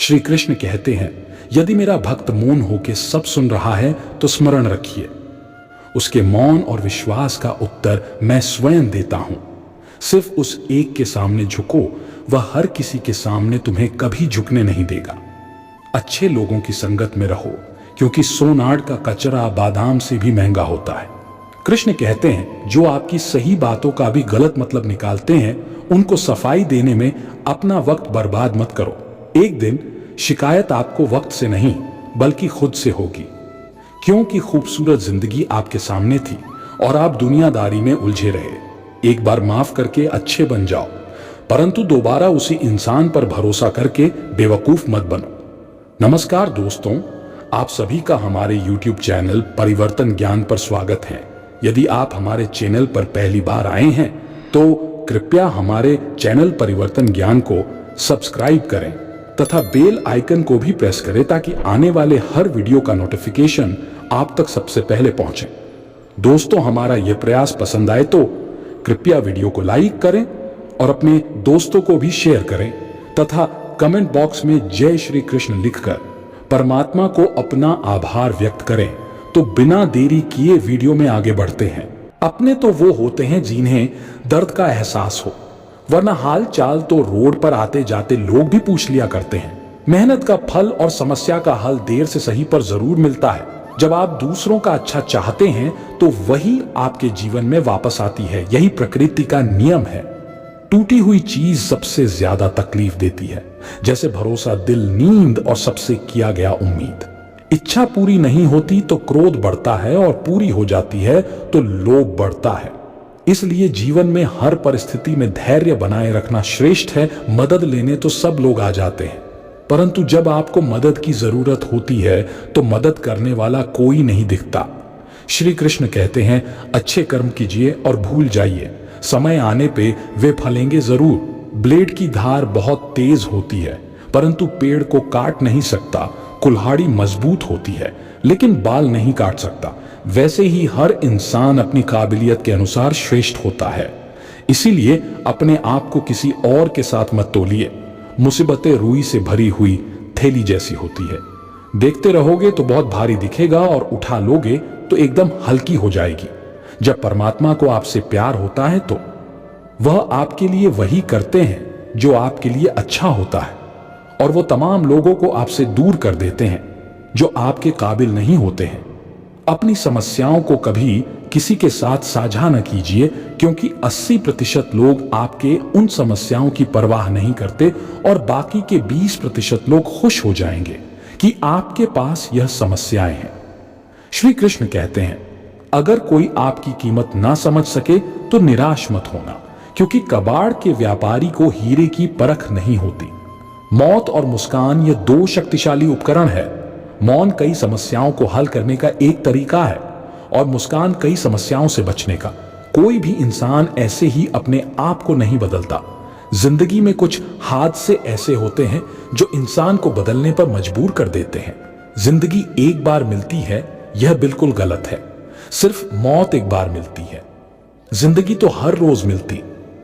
श्री कृष्ण कहते हैं, यदि मेरा भक्त मौन होकर सब सुन रहा है तो स्मरण रखिए, उसके मौन और विश्वास का उत्तर मैं स्वयं देता हूं। सिर्फ उस एक के सामने झुको, वह हर किसी के सामने तुम्हें कभी झुकने नहीं देगा। अच्छे लोगों की संगत में रहो, क्योंकि सोनार का कचरा बादाम से भी महंगा होता है। कृष्ण कहते हैं, जो आपकी सही बातों का भी गलत मतलब निकालते हैं, उनको सफाई देने में अपना वक्त बर्बाद मत करो। एक दिन शिकायत आपको वक्त से नहीं बल्कि खुद से होगी, क्योंकि खूबसूरत जिंदगी आपके सामने थी और आप दुनियादारी में उलझे रहे। एक बार माफ करके अच्छे बन जाओ, परंतु दोबारा उसी इंसान पर भरोसा करके बेवकूफ मत बनो। नमस्कार दोस्तों, आप सभी का हमारे YouTube चैनल परिवर्तन ज्ञान पर स्वागत है। यदि आप हमारे चैनल पर पहली बार आए हैं तो कृपया हमारे चैनल परिवर्तन ज्ञान को सब्सक्राइब करें तथा बेल आइकन को भी प्रेस करें, ताकि आने वाले हर वीडियो का नोटिफिकेशन आप तक सबसे पहले पहुंचे। दोस्तों, हमारा यह प्रयास पसंद आए तो कृपया वीडियो को लाइक करें और अपने दोस्तों को भी शेयर करें तथा कमेंट बॉक्स में जय श्री कृष्ण लिखकर परमात्मा को अपना आभार व्यक्त करें। तो बिना देरी किए वीडियो में आगे बढ़ते हैं। अपने तो वो होते हैं जिन्हें दर्द का एहसास हो, वरना हाल चाल तो रोड पर आते जाते लोग भी पूछ लिया करते हैं। मेहनत का फल और समस्या का हल देर से सही पर जरूर मिलता है। जब आप दूसरों का अच्छा चाहते हैं तो वही आपके जीवन में वापस आती है। यही प्रकृति का नियम है। टूटी हुई चीज सबसे ज्यादा तकलीफ देती है, जैसे भरोसा, दिल, नींद और सबसे किया गया उम्मीद। इच्छा पूरी नहीं होती तो क्रोध बढ़ता है और पूरी हो जाती है तो लोभ बढ़ता है। इसलिए जीवन में हर परिस्थिति में धैर्य बनाए रखना श्रेष्ठ है। मदद लेने तो सब लोग आ जाते हैं, परंतु जब आपको मदद की जरूरत होती है तो मदद करने वाला कोई नहीं दिखता। श्री कृष्ण कहते हैं, अच्छे कर्म कीजिए और भूल जाइए, समय आने पे वे फलेंगे जरूर। ब्लेड की धार बहुत तेज होती है, परंतु पेड़ को काट नहीं सकता। कुल्हाड़ी मजबूत होती है, लेकिन बाल नहीं काट सकता। वैसे ही हर इंसान अपनी काबिलियत के अनुसार श्रेष्ठ होता है। इसीलिए अपने आप को किसी और के साथ मत तोलिए। मुसीबतें रुई से भरी हुई थैली जैसी होती है। देखते रहोगे तो बहुत भारी दिखेगा और उठा लोगे तो एकदम हल्की हो जाएगी। जब परमात्मा को आपसे प्यार होता है तो वह आपके लिए वही करते हैं जो आपके लिए अच्छा होता है, और वो तमाम लोगों को आपसे दूर कर देते हैं जो आपके काबिल नहीं होते हैं। अपनी समस्याओं को कभी किसी के साथ साझा न कीजिए, क्योंकि 80% लोग आपके उन समस्याओं की परवाह नहीं करते और बाकी के 20% लोग खुश हो जाएंगे कि आपके पास यह समस्याएं हैं। श्री कृष्ण कहते हैं, अगर कोई आपकी कीमत ना समझ सके तो निराश मत होना, क्योंकि कबाड़ के व्यापारी को हीरे की परख नहीं होती। मौत और मुस्कान ये दो शक्तिशाली उपकरण है। मौन कई समस्याओं को हल करने का एक तरीका है और मुस्कान कई समस्याओं से बचने का। कोई भी इंसान ऐसे ही अपने आप को नहीं बदलता। जिंदगी में कुछ हादसे ऐसे होते हैं जो इंसान को बदलने पर मजबूर कर देते हैं। जिंदगी एक बार मिलती है, यह बिल्कुल गलत है। सिर्फ मौत एक बार मिलती है, जिंदगी तो हर रोज मिलती।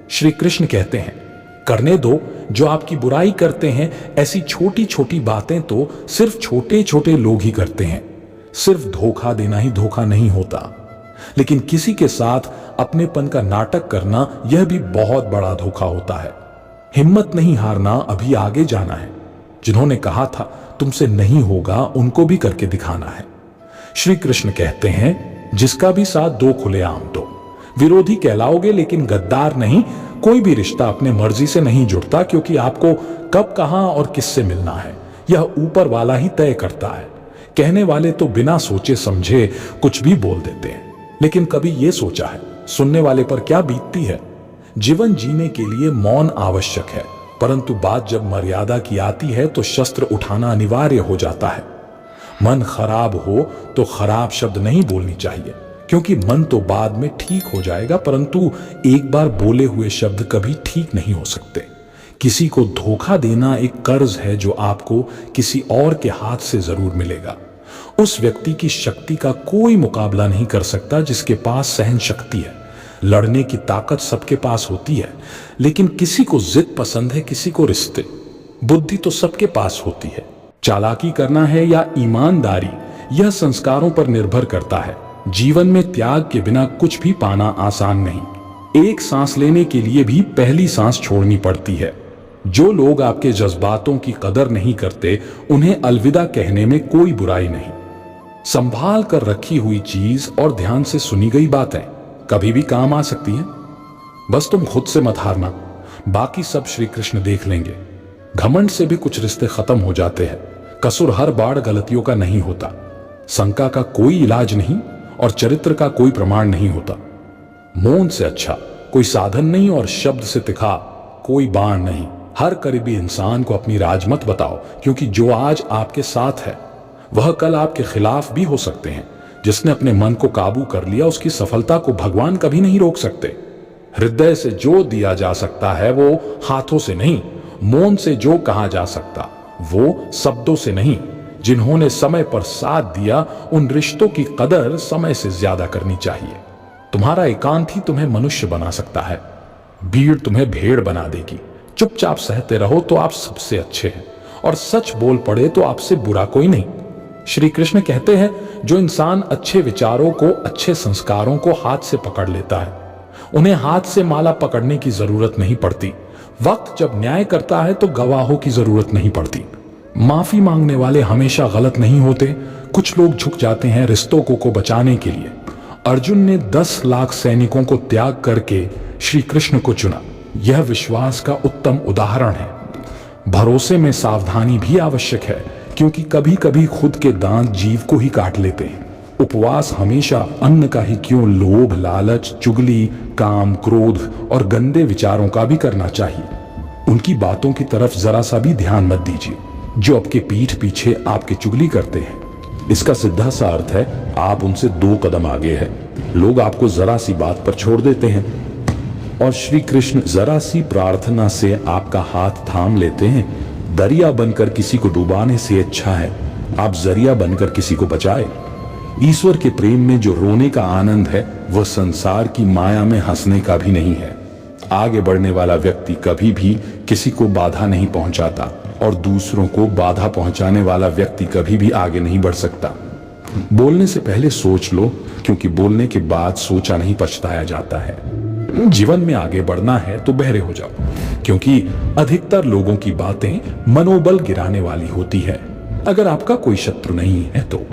श्री कृष्ण कहते हैं, करने दो जो आपकी बुराई करते हैं। ऐसी छोटी छोटी बातें तो सिर्फ छोटे छोटे लोग ही करते हैं। सिर्फ धोखा देना ही धोखा नहीं होता, लेकिन किसी के साथ अपनेपन का नाटक करना यह भी बहुत बड़ा धोखा होता है। हिम्मत नहीं हारना, अभी आगे जाना है। जिन्होंने कहा था तुमसे नहीं होगा, उनको भी करके दिखाना है। श्री कृष्ण कहते हैं, जिसका भी साथ दो खुलेआम दो। विरोधी कहलाओगे लेकिन गद्दार नहीं। कोई भी रिश्ता अपने मर्जी से नहीं जुड़ता, क्योंकि आपको कब, कहां और किससे मिलना है यह ऊपर वाला ही तय करता है। कहने वाले तो बिना सोचे समझे कुछ भी बोल देते हैं, लेकिन कभी यह सोचा है सुनने वाले पर क्या बीतती है। जीवन जीने के लिए मौन आवश्यक है, परंतु बात जब मर्यादा की आती है तो शस्त्र उठाना अनिवार्य हो जाता है। मन खराब हो तो खराब शब्द नहीं बोलनी चाहिए, क्योंकि मन तो बाद में ठीक हो जाएगा, परंतु एक बार बोले हुए शब्द कभी ठीक नहीं हो सकते। किसी को धोखा देना एक कर्ज है जो आपको किसी और के हाथ से जरूर मिलेगा। उस व्यक्ति की शक्ति का कोई मुकाबला नहीं कर सकता जिसके पास सहन शक्ति है। लड़ने की ताकत सबके पास होती है, लेकिन किसी को जिद पसंद है, किसी को रिश्ते। बुद्धि तो सबके पास होती है। चालाकी करना है या ईमानदारी, यह संस्कारों पर निर्भर करता है। जीवन में त्याग के बिना कुछ भी पाना आसान नहीं। एक सांस लेने के लिए भी पहली सांस छोड़नी पड़ती है। जो लोग आपके जज्बातों की कदर नहीं करते, उन्हें अलविदा कहने में कोई बुराई नहीं। संभाल कर रखी हुई चीज और ध्यान से सुनी गई बातें कभी भी काम आ सकती हैं। बस तुम खुद से मत हारना, बाकी सब श्री कृष्ण देख लेंगे। घमंड से भी कुछ रिश्ते खत्म हो जाते हैं। कसूर हर बार गलतियों का नहीं होता। शंका का कोई इलाज नहीं और चरित्र का कोई प्रमाण नहीं होता। मौन से अच्छा कोई साधन नहीं और शब्द से तिखा कोई बाण नहीं। हर करीबी इंसान को अपनी राज मत बताओ, क्योंकि जो आज आपके साथ है वह कल आपके खिलाफ भी हो सकते हैं। जिसने अपने मन को काबू कर लिया, उसकी सफलता को भगवान कभी नहीं रोक सकते। हृदय से जो दिया जा सकता है वो हाथों से नहीं, मौन से जो कहा जा सकता वो शब्दों से नहीं। जिन्होंने समय पर साथ दिया, उन रिश्तों की कदर समय से ज्यादा करनी चाहिए। तुम्हारा एकांत ही तुम्हें मनुष्य बना सकता है। भीड़ तुम्हें भेड़ बना देगी। चुपचाप सहते रहो तो आप सबसे अच्छे हैं, और सच बोल पड़े तो आपसे बुरा कोई नहीं। श्री कृष्ण कहते हैं, जो इंसान अच्छे विचारों को, अच्छे संस्कारों को हाथ से पकड़ लेता है, उन्हें हाथ से माला पकड़ने की जरूरत नहीं पड़ती। वक्त जब न्याय करता है तो गवाहों की जरूरत नहीं पड़ती। माफी मांगने वाले हमेशा गलत नहीं होते। कुछ लोग झुक जाते हैं रिश्तों को बचाने के लिए। अर्जुन ने 10 लाख सैनिकों को त्याग करके श्री कृष्ण को चुना। यह विश्वास का उत्तम उदाहरण है। भरोसे में सावधानी भी आवश्यक है, क्योंकि कभी कभी खुद के दांत जीव को ही काट लेते हैं। उपवास हमेशा अन्न का ही क्यों, लोभ, लालच, चुगली, काम, क्रोध और गंदे विचारों का भी करना चाहिए। उनकी बातों की तरफ जरा सा भी ध्यान मत दीजिए, जो आपके पीठ पीछे आपकी चुगली करते हैं। इसका सीधा सा अर्थ है, आप उनसे 2 कदम आगे हैं। लोग आपको जरा सी बात पर छोड़ देते हैं, और श्री कृष्ण जरा सी प्रार्थना से आपका हाथ थाम लेते हैं। दरिया बनकर किसी को डुबाने से अच्छा है आप जरिया बनकर किसी को बचाए। ईश्वर के प्रेम में जो रोने का आनंद है, वह संसार की माया में हंसने का भी नहीं है। आगे बढ़ने वाला व्यक्ति कभी भी किसी को बाधा नहीं पहुंचाता, और दूसरों को बाधा पहुंचाने वाला व्यक्ति कभी भी आगे नहीं बढ़ सकता। बोलने से पहले सोच लो, क्योंकि बोलने के बाद सोचा नहीं पछताया जाता है। जीवन में आगे बढ़ना है तो बहरे हो जाओ, क्योंकि अधिकतर लोगों की बातें मनोबल गिराने वाली होती है। अगर आपका कोई शत्रु नहीं है तो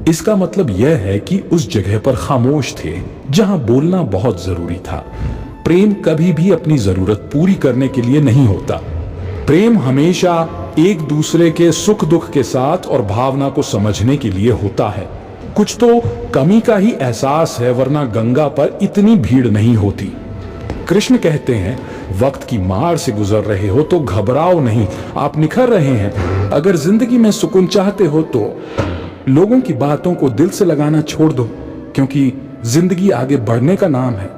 इसका मतलब यह है कि उस जगह पर खामोश थे जहां बोलना बहुत जरूरी था। प्रेम कभी भी अपनी जरूरत पूरी करने के लिए नहीं होता। प्रेम हमेशा एक दूसरे के सुख दुख के साथ और भावना को समझने के लिए होता है। कुछ तो कमी का ही एहसास है, वरना गंगा पर इतनी भीड़ नहीं होती। कृष्ण कहते हैं, वक्त की मार से गुजर रहे हो तो घबराओ नहीं, आप निखर रहे हैं। अगर जिंदगी में सुकून चाहते हो तो लोगों की बातों को दिल से लगाना छोड़ दो, क्योंकि जिंदगी आगे बढ़ने का नाम है,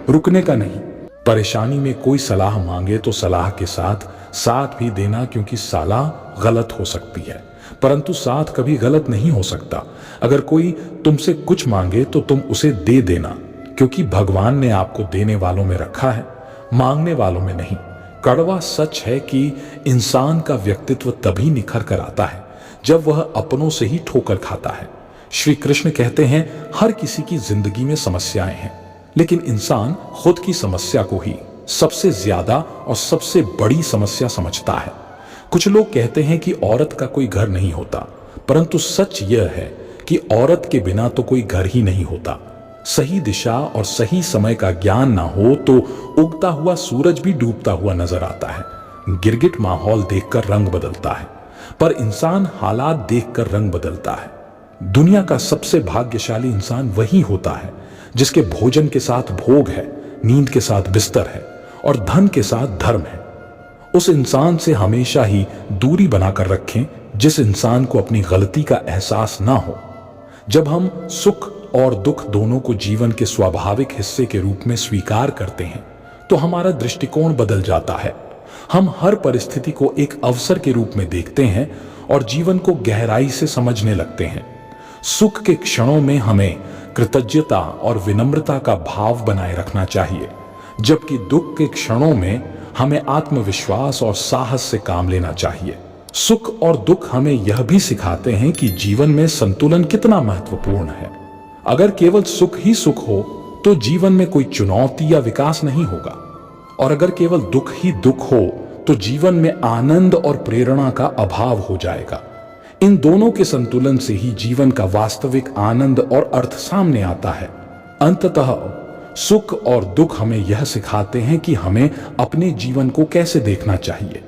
रुकने का नहीं। परेशानी में कोई सलाह मांगे तो सलाह के साथ साथ भी देना, क्योंकि सलाह गलत हो सकती है परंतु साथ कभी गलत नहीं हो सकता। अगर कोई तुमसे कुछ मांगे तो तुम उसे दे देना, क्योंकि भगवान ने आपको देने वालों में रखा है, मांगने वालों में नहीं। कड़वा सच है कि इंसान का व्यक्तित्व तभी निखर कर आता है जब वह अपनों से ही ठोकर खाता है। श्री कृष्ण कहते हैं, हर किसी की जिंदगी में समस्याएं हैं, लेकिन इंसान खुद की समस्या को ही सबसे ज्यादा और सबसे बड़ी समस्या समझता है। कुछ लोग कहते हैं कि औरत का कोई घर नहीं होता, परंतु सच यह है कि औरत के बिना तो कोई घर ही नहीं होता। सही दिशा और सही समय का ज्ञान ना हो तो उगता हुआ सूरज भी डूबता हुआ नजर आता है। गिरगिट माहौल देखकर रंग बदलता है, पर इंसान हालात देखकर रंग बदलता है। दुनिया का सबसे भाग्यशाली इंसान वही होता है जिसके भोजन के साथ भोग है, नींद के साथ बिस्तर है और धन के साथ धर्म है। उस इंसान से हमेशा ही दूरी बनाकर रखें जिस इंसान को अपनी गलती का एहसास ना हो। जब हम सुख और दुख दोनों को जीवन के स्वाभाविक हिस्से के रूप में स्वीकार करते हैं तो हमारा दृष्टिकोण बदल जाता है। हम हर परिस्थिति को एक अवसर के रूप में देखते हैं और जीवन को गहराई से समझने लगते हैं। सुख के क्षणों में हमें कृतज्ञता और विनम्रता का भाव बनाए रखना चाहिए, जबकि दुख के क्षणों में हमें आत्मविश्वास और साहस से काम लेना चाहिए। सुख और दुख हमें यह भी सिखाते हैं कि जीवन में संतुलन कितना महत्वपूर्ण है। अगर केवल सुख ही सुख हो तो जीवन में कोई चुनौती या विकास नहीं होगा, और अगर केवल दुख ही दुख हो तो जीवन में आनंद और प्रेरणा का अभाव हो जाएगा। इन दोनों के संतुलन से ही जीवन का वास्तविक आनंद और अर्थ सामने आता है। अंततः सुख और दुख हमें यह सिखाते हैं कि हमें अपने जीवन को कैसे देखना चाहिए।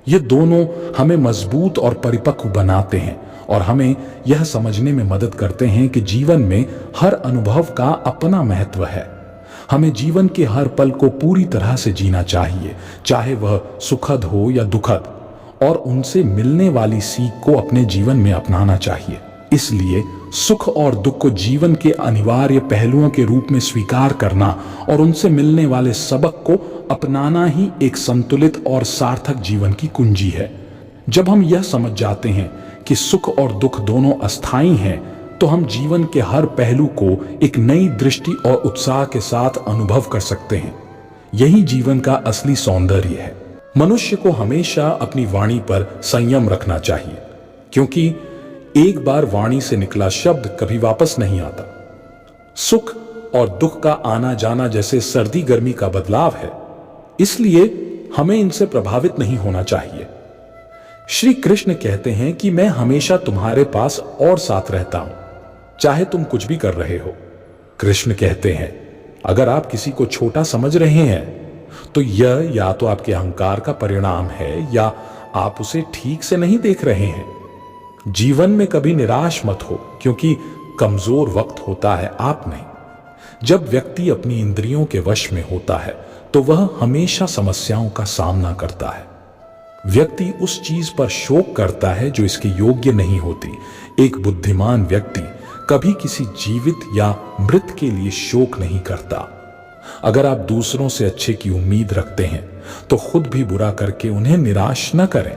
ये दोनों हमें मजबूत और परिपक्व बनाते हैं और हमें यह समझने में मदद करते हैं कि जीवन में हर अनुभव का अपना महत्व है। हमें जीवन के हर पल को पूरी तरह से जीना चाहिए, चाहे वह सुखद हो या दुखद, और उनसे मिलने वाली सीख को अपने जीवन में अपनाना चाहिए। इसलिए सुख और दुख को जीवन के अनिवार्य पहलुओं के रूप में स्वीकार करना और उनसे मिलने वाले सबक को अपनाना ही एक संतुलित और सार्थक जीवन की कुंजी है। जब हम यह समझ जाते हैं कि सुख और दुख दोनों अस्थायी हैं, तो हम जीवन के हर पहलू को एक नई दृष्टि और उत्साह के साथ अनुभव कर सकते हैं। यही जीवन का असली सौंदर्य है। मनुष्य को हमेशा अपनी वाणी पर संयम रखना चाहिए, क्योंकि एक बार वाणी से निकला शब्द कभी वापस नहीं आता। सुख और दुख का आना जाना जैसे सर्दी गर्मी का बदलाव है, इसलिए हमें इनसे प्रभावित नहीं होना चाहिए। श्री कृष्ण कहते हैं कि मैं हमेशा तुम्हारे पास और साथ रहता हूं, चाहे तुम कुछ भी कर रहे हो। कृष्ण कहते हैं, अगर आप किसी को छोटा समझ रहे हैं तो यह या तो आपके अहंकार का परिणाम है या आप उसे ठीक से नहीं देख रहे हैं। जीवन में कभी निराश मत हो, क्योंकि कमजोर वक्त होता है, आप नहीं। जब व्यक्ति अपनी इंद्रियों के वश में होता है तो वह हमेशा समस्याओं का सामना करता है। व्यक्ति उस चीज पर शोक करता है जो इसके योग्य नहीं होती। एक बुद्धिमान व्यक्ति कभी किसी जीवित या मृत के लिए शोक नहीं करता। अगर आप दूसरों से अच्छे की उम्मीद रखते हैं तो खुद भी बुरा करके उन्हें निराश न करें।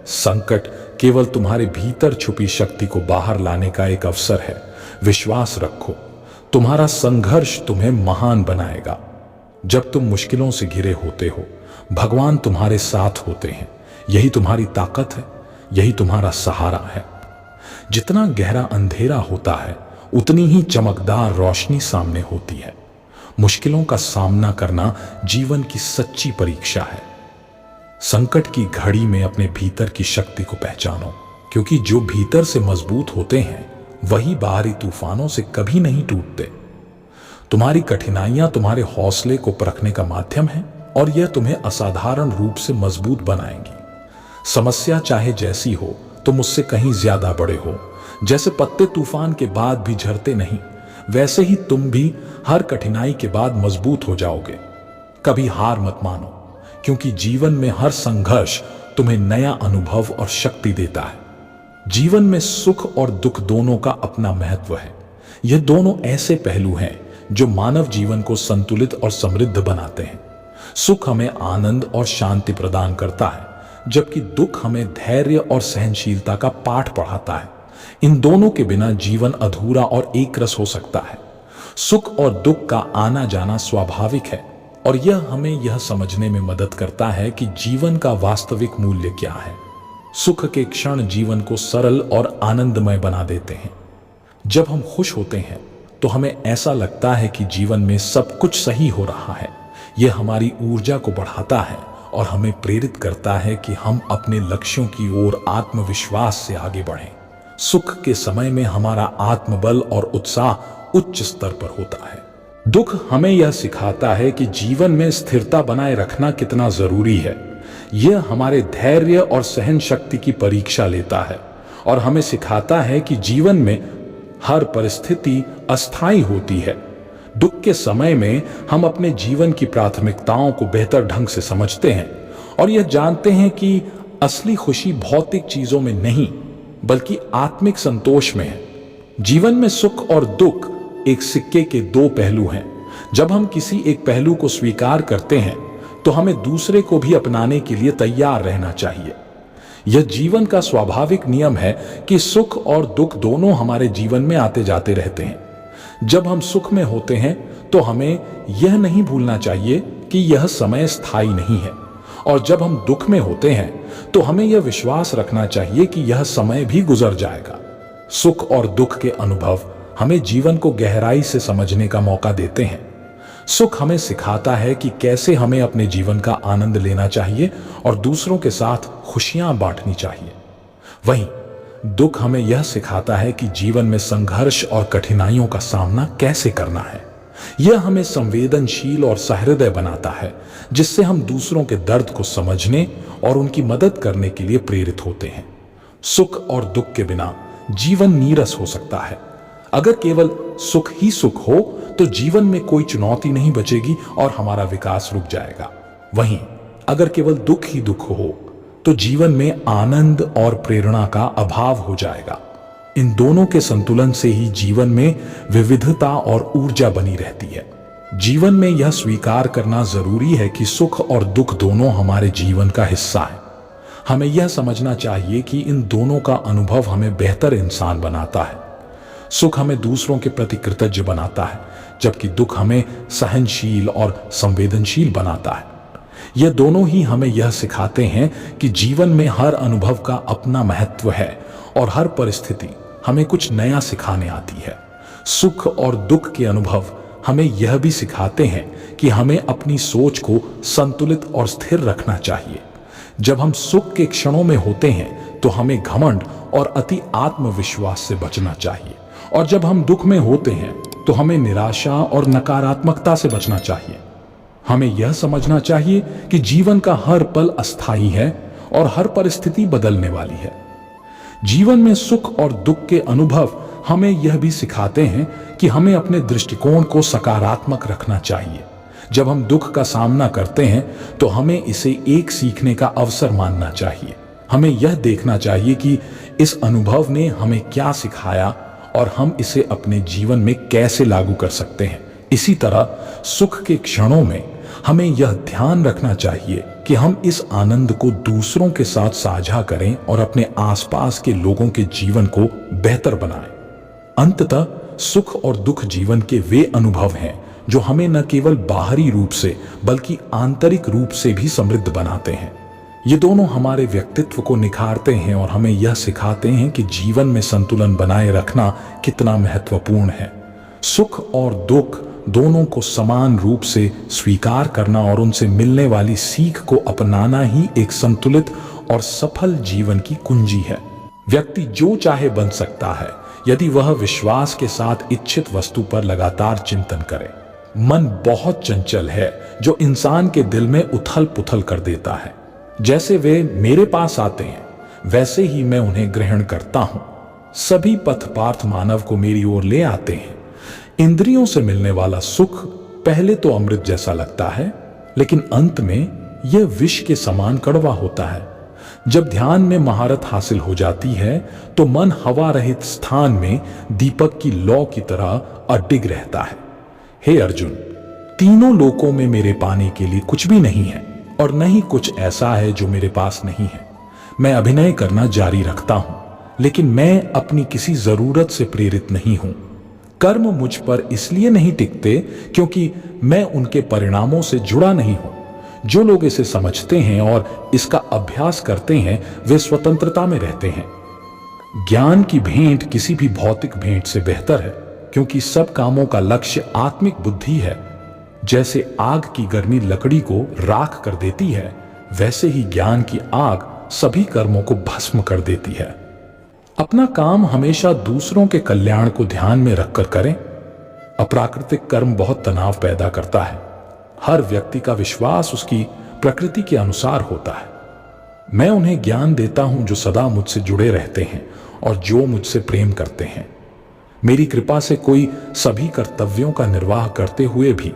संकट केवल तुम्हारे भीतर छुपी शक्ति को बाहर लाने का एक अवसर है। विश्वास रखो, तुम्हारा संघर्ष तुम्हें महान बनाएगा। जब तुम मुश्किलों से घिरे होते हो, भगवान तुम्हारे साथ होते हैं। यही तुम्हारी ताकत है, यही तुम्हारा सहारा है। जितना गहरा अंधेरा होता है, उतनी ही चमकदार रोशनी सामने होती है। मुश्किलों का सामना करना जीवन की सच्ची परीक्षा है। संकट की घड़ी में अपने भीतर की शक्ति को पहचानो, क्योंकि जो भीतर से मजबूत होते हैं वही बाहरी तूफानों से कभी नहीं टूटते। तुम्हारी कठिनाइयां तुम्हारे हौसले को परखने का माध्यम है और यह तुम्हें असाधारण रूप से मजबूत बनाएंगी। समस्या चाहे जैसी हो, तुम उससे कहीं ज्यादा बड़े हो। जैसे पत्ते तूफान के बाद भी झरते नहीं, वैसे ही तुम भी हर कठिनाई के बाद मजबूत हो जाओगे। कभी हार मत मानो, क्योंकि जीवन में हर संघर्ष तुम्हें नया अनुभव और शक्ति देता है। जीवन में सुख और दुख दोनों का अपना महत्व है। यह दोनों ऐसे पहलू हैं जो मानव जीवन को संतुलित और समृद्ध बनाते हैं। सुख हमें आनंद और शांति प्रदान करता है, जबकि दुख हमें धैर्य और सहनशीलता का पाठ पढ़ाता है। इन दोनों के बिना जीवन अधूरा और एकरस हो सकता है। सुख और दुख का आना जाना स्वाभाविक है, और यह हमें यह समझने में मदद करता है कि जीवन का वास्तविक मूल्य क्या है। सुख के क्षण जीवन को सरल और आनंदमय बना देते हैं। जब हम खुश होते हैं तो हमें ऐसा लगता है कि जीवन में सब कुछ सही हो रहा है। यह हमारी ऊर्जा को बढ़ाता है और हमें प्रेरित करता है कि हम अपने लक्ष्यों की ओर आत्मविश्वास से आगे बढ़ें। सुख के समय में हमारा आत्मबल और उत्साह उच्च स्तर पर होता है। दुख हमें यह सिखाता है कि जीवन में स्थिरता बनाए रखना कितना जरूरी है। यह हमारे धैर्य और सहन शक्ति की परीक्षा लेता है और हमें सिखाता है कि जीवन में हर परिस्थिति अस्थायी होती है। दुख के समय में हम अपने जीवन की प्राथमिकताओं को बेहतर ढंग से समझते हैं और यह जानते हैं कि असली खुशी भौतिक चीजों में नहीं, बल्कि आत्मिक संतोष में है। जीवन में सुख और दुख एक सिक्के के दो पहलू हैं। जब हम किसी एक पहलू को स्वीकार करते हैं तो हमें दूसरे को भी अपनाने के लिए तैयार रहना चाहिए। यह जीवन का स्वाभाविक नियम है कि सुख और दुख दोनों हमारे जीवन में आते जाते रहते हैं। जब हम सुख में होते हैं तो हमें यह नहीं भूलना चाहिए कि यह समय स्थायी नहीं है और जब हम दुख में होते हैं तो हमें यह विश्वास रखना चाहिए कि यह समय भी गुजर जाएगा। सुख और दुख के अनुभव हमें जीवन को गहराई से समझने का मौका देते हैं। सुख हमें सिखाता है कि कैसे हमें अपने जीवन का आनंद लेना चाहिए और दूसरों के साथ खुशियां बांटनी चाहिए। वहीं दुख हमें यह सिखाता है कि जीवन में संघर्ष और कठिनाइयों का सामना कैसे करना है। यह हमें संवेदनशील और सहृदय बनाता है, जिससे हम दूसरों के दर्द को समझने और उनकी मदद करने के लिए प्रेरित होते हैं। सुख और दुख के बिना जीवन नीरस हो सकता है। अगर केवल सुख ही सुख हो तो जीवन में कोई चुनौती नहीं बचेगी और हमारा विकास रुक जाएगा। वहीं अगर केवल दुख ही दुख हो तो जीवन में आनंद और प्रेरणा का अभाव हो जाएगा। इन दोनों के संतुलन से ही जीवन में विविधता और ऊर्जा बनी रहती है। जीवन में यह स्वीकार करना जरूरी है कि सुख और दुख दोनों हमारे जीवन का हिस्सा है। हमें यह समझना चाहिए कि इन दोनों का अनुभव हमें बेहतर इंसान बनाता है। सुख हमें दूसरों के प्रति कृतज्ञ बनाता है, जबकि दुख हमें सहनशील और संवेदनशील बनाता है। ये दोनों ही हमें यह सिखाते हैं कि जीवन में हर अनुभव का अपना महत्व है और हर परिस्थिति हमें कुछ नया सिखाने आती है। सुख और दुख के अनुभव हमें यह भी सिखाते हैं कि हमें अपनी सोच को संतुलित और स्थिर रखना चाहिए। जब हम सुख के क्षणों में होते हैं तो हमें घमंड और अति आत्मविश्वास से बचना चाहिए, और जब हम दुख में होते हैं तो हमें निराशा और नकारात्मकता से बचना चाहिए। हमें यह समझना चाहिए कि जीवन का हर पल अस्थायी है और हर परिस्थिति बदलने वाली है। जीवन में सुख और दुख के अनुभव हमें यह भी सिखाते हैं कि हमें अपने दृष्टिकोण को सकारात्मक रखना चाहिए। जब हम दुख का सामना करते हैं तो हमें इसे एक सीखने का अवसर मानना चाहिए। हमें यह देखना चाहिए कि इस अनुभव ने हमें क्या सिखाया और हम इसे अपने जीवन में कैसे लागू कर सकते हैं। इसी तरह सुख के क्षणों में हमें यह ध्यान रखना चाहिए कि हम इस आनंद को दूसरों के साथ साझा करें और अपने आसपास के लोगों के जीवन को बेहतर बनाएं। अंततः सुख और दुख जीवन के वे अनुभव हैं जो हमें न केवल बाहरी रूप से बल्कि आंतरिक रूप से भी समृद्ध बनाते हैं। ये दोनों हमारे व्यक्तित्व को निखारते हैं और हमें यह सिखाते हैं कि जीवन में संतुलन बनाए रखना कितना महत्वपूर्ण है। सुख और दुख दोनों को समान रूप से स्वीकार करना और उनसे मिलने वाली सीख को अपनाना ही एक संतुलित और सफल जीवन की कुंजी है। व्यक्ति जो चाहे बन सकता है यदि वह विश्वास के साथ इच्छित वस्तु पर लगातार चिंतन करे। मन बहुत चंचल है जो इंसान के दिल में उथल पुथल कर देता है। जैसे वे मेरे पास आते हैं वैसे ही मैं उन्हें ग्रहण करता हूं। सभी पथ पार्थ मानव को मेरी ओर ले आते हैं। इंद्रियों से मिलने वाला सुख पहले तो अमृत जैसा लगता है, लेकिन अंत में यह विष के समान कड़वा होता है। जब ध्यान में महारत हासिल हो जाती है तो मन हवा रहित स्थान में दीपक की लौ की तरह अडिग रहता है। हे अर्जुन, तीनों लोकों में मेरे पाने के लिए कुछ भी नहीं है और न ही कुछ ऐसा है जो मेरे पास नहीं है। मैं अभिनय करना जारी रखता हूं, लेकिन मैं अपनी किसी जरूरत से प्रेरित नहीं हूं। कर्म मुझ पर इसलिए नहीं टिकते क्योंकि मैं उनके परिणामों से जुड़ा नहीं हूं। जो लोग इसे समझते हैं और इसका अभ्यास करते हैं वे स्वतंत्रता में रहते हैं। ज्ञान की भेंट किसी भी भौतिक भेंट से बेहतर है, क्योंकि सब कामों का लक्ष्य आत्मिक बुद्धि है। जैसे आग की गर्मी लकड़ी को राख कर देती है, वैसे ही ज्ञान की आग सभी कर्मों को भस्म कर देती है। अपना काम हमेशा दूसरों के कल्याण को ध्यान में रखकर करें। अप्राकृतिक कर्म बहुत तनाव पैदा करता है। हर व्यक्ति का विश्वास उसकी प्रकृति के अनुसार होता है। मैं उन्हें ज्ञान देता हूं जो सदा मुझसे जुड़े रहते हैं और जो मुझसे प्रेम करते हैं। मेरी कृपा से कोई सभी कर्तव्यों का निर्वाह करते हुए भी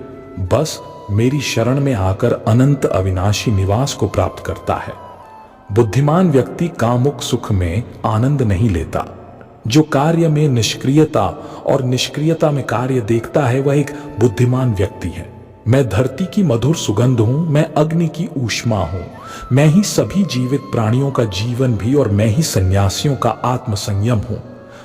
बस मेरी शरण में आकर अनंत अविनाशी निवास को प्राप्त करता है। बुद्धिमान व्यक्ति कामुक सुख में आनंद नहीं लेता। जो कार्य में निष्क्रियता और निष्क्रियता में कार्य देखता है वह एक बुद्धिमान व्यक्ति है। मैं धरती की मधुर सुगंध हूं, मैं अग्नि की ऊष्मा हूं, मैं ही सभी जीवित प्राणियों का जीवन भी और मैं ही सन्यासियों का आत्मसंयम हूं।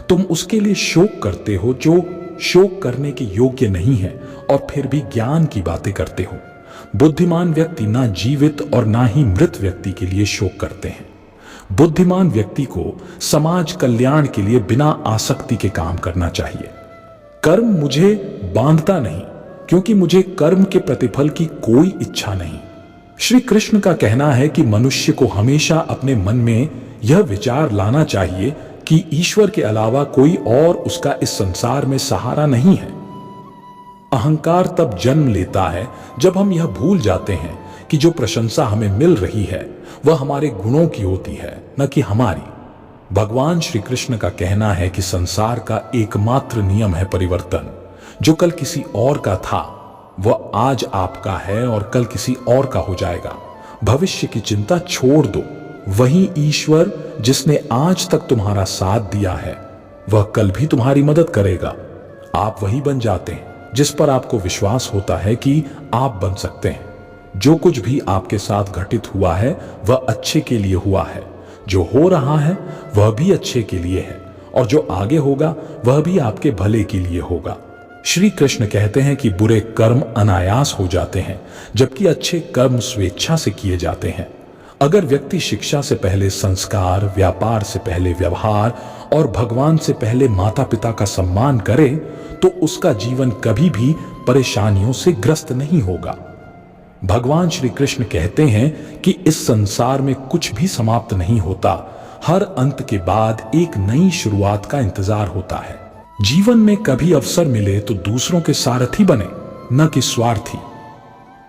तुम उसके लिए शोक करते हो जो शोक करने के योग्य नहीं है और फिर भी ज्ञान की बातें करते हो। बुद्धिमान व्यक्ति ना जीवित और ना ही मृत व्यक्ति के लिए शोक करते हैं। बुद्धिमान व्यक्ति को समाज कल्याण के लिए बिना आसक्ति के काम करना चाहिए। कर्म मुझे बांधता नहीं, क्योंकि मुझे कर्म के प्रतिफल की कोई इच्छा नहीं। श्री कृष्ण का कहना है कि मनुष्य को हमेशा अपने मन में यह विचार लाना चाहिए कि ईश्वर के अलावा कोई और उसका इस संसार में सहारा नहीं है। अहंकार तब जन्म लेता है जब हम यह भूल जाते हैं कि जो प्रशंसा हमें मिल रही है वह हमारे गुणों की होती है, न कि हमारी। भगवान श्री कृष्ण का कहना है कि संसार का एकमात्र नियम है परिवर्तन। जो कल किसी और का था वह आज आपका है और कल किसी और का हो जाएगा। भविष्य की चिंता छोड़ दो। वही ईश्वर जिसने आज तक तुम्हारा साथ दिया है वह कल भी तुम्हारी मदद करेगा। आप वही बन जाते हैं जिस पर आपको विश्वास होता है कि आप बन सकते हैं। जो कुछ भी आपके साथ घटित हुआ है वह अच्छे के लिए हुआ है। जो हो रहा है वह भी अच्छे के लिए है और जो आगे होगा वह भी आपके भले के लिए होगा। श्री कृष्ण कहते हैं कि बुरे कर्म अनायास हो जाते हैं, जबकि अच्छे कर्म स्वेच्छा से किए जाते हैं। अगर व्यक्ति शिक्षा से पहले संस्कार, व्यापार से पहले व्यवहार और भगवान से पहले माता पिता का सम्मान करे तो उसका जीवन कभी भी परेशानियों से ग्रस्त नहीं होगा। भगवान श्री कृष्ण कहते हैं कि इस संसार में कुछ भी समाप्त नहीं होता। हर अंत के बाद एक नई शुरुआत का इंतजार होता है। जीवन में कभी अवसर मिले तो दूसरों के सारथी बने, न कि स्वार्थी।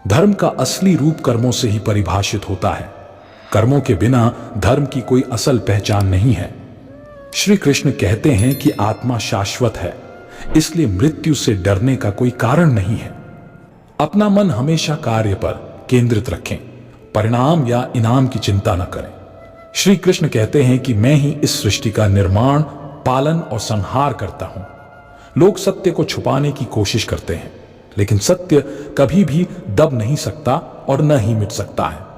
धर्म का असली रूप कर्मों से ही परिभाषित होता है। कर्मों के बिना धर्म की कोई असल पहचान नहीं है। श्री कृष्ण कहते हैं कि आत्मा शाश्वत है, इसलिए मृत्यु से डरने का कोई कारण नहीं है। अपना मन हमेशा कार्य पर केंद्रित रखें, परिणाम या इनाम की चिंता न करें। श्री कृष्ण कहते हैं कि मैं ही इस सृष्टि का निर्माण, पालन और संहार करता हूं। लोग सत्य को छुपाने की कोशिश करते हैं, लेकिन सत्य कभी भी दब नहीं सकता और न ही मिट सकता है।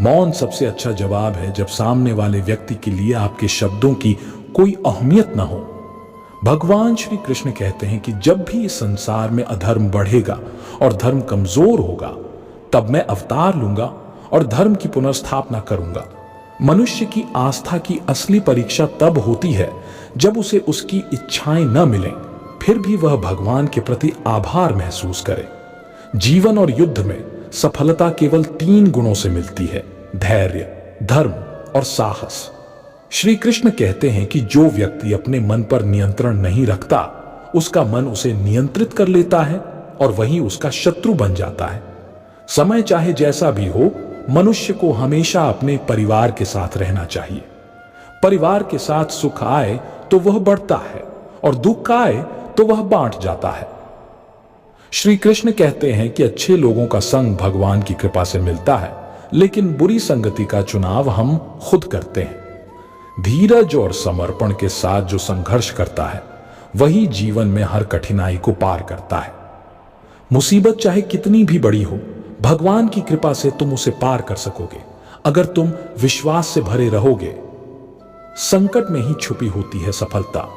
मौन सबसे अच्छा जवाब है जब सामने वाले व्यक्ति के लिए आपके शब्दों की कोई अहमियत न हो। भगवान श्री कृष्ण कहते हैं कि जब भी इस संसार में अधर्म बढ़ेगा और धर्म कमजोर होगा, तब मैं अवतार लूंगा और धर्म की पुनर्स्थापना करूंगा। मनुष्य की आस्था की असली परीक्षा तब होती है जब उसे उसकी इच्छाएं न मिलें, फिर भी वह भगवान के प्रति आभार महसूस करे। जीवन और युद्ध में सफलता केवल 3 गुणों से मिलती है: धैर्य, धर्म और साहस। श्री कृष्ण कहते हैं कि जो व्यक्ति अपने मन पर नियंत्रण नहीं रखता, उसका मन उसे नियंत्रित कर लेता है और वही उसका शत्रु बन जाता है। समय चाहे जैसा भी हो, मनुष्य को हमेशा अपने परिवार के साथ रहना चाहिए। परिवार के साथ सुख आए तो वह बढ़ता है और दुख आए तो वह बांट जाता है। श्री कृष्ण कहते हैं कि अच्छे लोगों का संग भगवान की कृपा से मिलता है, लेकिन बुरी संगति का चुनाव हम खुद करते हैं। धीरज और समर्पण के साथ जो संघर्ष करता है वही जीवन में हर कठिनाई को पार करता है। मुसीबत चाहे कितनी भी बड़ी हो, भगवान की कृपा से तुम उसे पार कर सकोगे अगर तुम विश्वास से भरे रहोगे। संकट में ही छुपी होती है सफलता।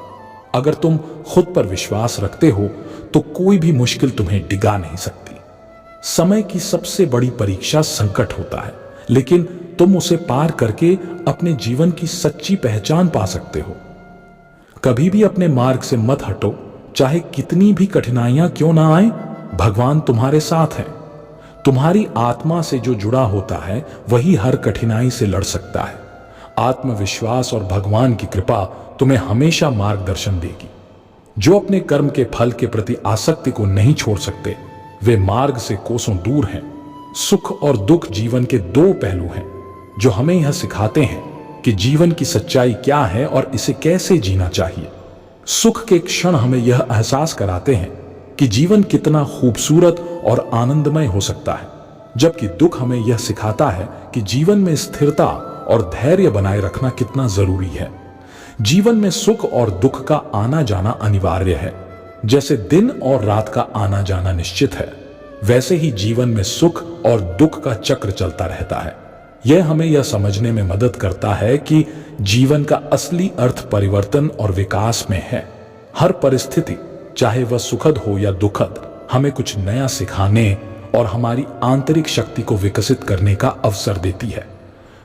अगर तुम खुद पर विश्वास रखते हो तो कोई भी मुश्किल तुम्हें डिगा नहीं सकती। समय की सबसे बड़ी परीक्षा संकट होता है, लेकिन तुम उसे पार करके अपने जीवन की सच्ची पहचान पा सकते हो। कभी भी अपने मार्ग से मत हटो, चाहे कितनी भी कठिनाइयां क्यों ना आए, भगवान तुम्हारे साथ है। तुम्हारी आत्मा से जो जुड़ा होता है वही हर कठिनाई से लड़ सकता है। आत्मविश्वास और भगवान की कृपा तुम्हें हमेशा मार्गदर्शन देगी। जो अपने कर्म के फल के प्रति आसक्ति को नहीं छोड़ सकते, वे मार्ग से कोसों दूर हैं। सुख और दुख जीवन के 2 पहलू हैं जो हमें यह सिखाते हैं कि जीवन की सच्चाई क्या है और इसे कैसे जीना चाहिए। सुख के क्षण हमें यह एहसास कराते हैं कि जीवन कितना खूबसूरत और आनंदमय हो सकता है, जबकि दुख हमें यह सिखाता है कि जीवन में स्थिरता और धैर्य बनाए रखना कितना जरूरी है। जीवन में सुख और दुख का आना जाना अनिवार्य है। जैसे दिन और रात का आना जाना निश्चित है, वैसे ही जीवन में सुख और दुख का चक्र चलता रहता है। यह हमें यह समझने में मदद करता है कि जीवन का असली अर्थ परिवर्तन और विकास में है। हर परिस्थिति, चाहे वह सुखद हो या दुखद, हमें कुछ नया सिखाने और हमारी आंतरिक शक्ति को विकसित करने का अवसर देती है।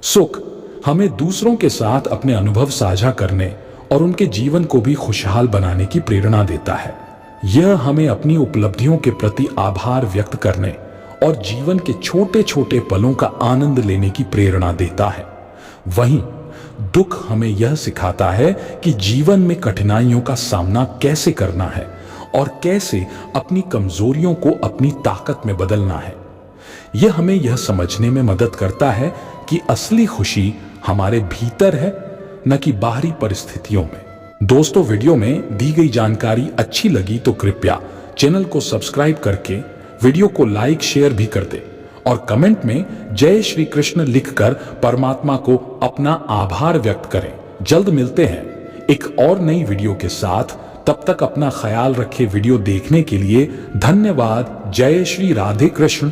सुख हमें दूसरों के साथ अपने अनुभव साझा करने और उनके जीवन को भी खुशहाल बनाने की प्रेरणा देता है। यह हमें अपनी उपलब्धियों के प्रति आभार व्यक्त करने और जीवन के छोटे छोटे पलों का आनंद लेने की प्रेरणा देता है। वहीं दुख हमें यह सिखाता है कि जीवन में कठिनाइयों का सामना कैसे करना है और कैसे अपनी कमजोरियों को अपनी ताकत में बदलना है। यह हमें यह समझने में मदद करता है कि असली खुशी हमारे भीतर है, न कि बाहरी परिस्थितियों में। दोस्तों, वीडियो में दी गई जानकारी अच्छी लगी तो कृपया चैनल को सब्सक्राइब करके वीडियो को लाइक शेयर भी कर दे और कमेंट में जय श्री कृष्ण लिखकर परमात्मा को अपना आभार व्यक्त करें। जल्द मिलते हैं एक और नई वीडियो के साथ। तब तक अपना ख्याल रखें। वीडियो देखने के लिए धन्यवाद। जय श्री राधे कृष्ण।